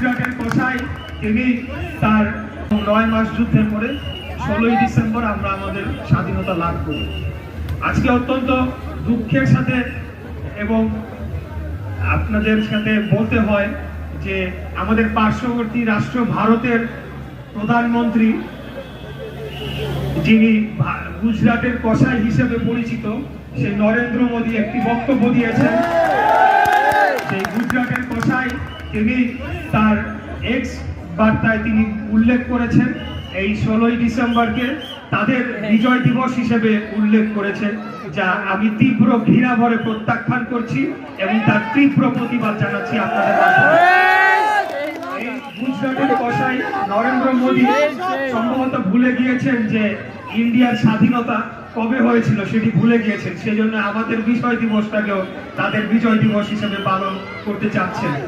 গুজরাটের কসাই তিনি তার 9 মাস যুদ্ধের পরে 16ই ডিসেম্বর আমরা আমাদের স্বাধীনতা লাভ করি। আজকে অত্যন্ত দুঃখের সাথে এবং আপনাদের সাথে বলতে হয় যে আমাদের পার্শ্ববর্তী রাষ্ট্র ভারতের প্রধানমন্ত্রী, যিনি গুজরাটের কসাই হিসেবে পরিচিত, সেই নরেন্দ্র মোদী একটি বক্তব্য দিয়েছেন। সেই গুজরাটের কসাই তিনি তার এক্স বার্তায় তিনি উল্লেখ করেছেন এই 16ই ডিসেম্বরকে তাদের বিজয় দিবস হিসেবে উল্লেখ করেছেন, যা আমি তীব্র ঘৃণা ভরে প্রত্যাখ্যান করছি এবং তার তীব্র প্রতিবাদ জানাচ্ছি আপনাদের মাধ্যমে। এই গুজরাটের কসাই নরেন্দ্র মোদী সম্ভবত ভুলে গিয়েছেন যে ইন্ডিয়ার স্বাধীনতা কবে হয়েছিল, সেটি ভুলে গিয়েছেন। সেজন্য আমাদের বিজয় দিবসটাকেও তাদের বিজয় দিবস হিসেবে পালন করতে চাচ্ছেন।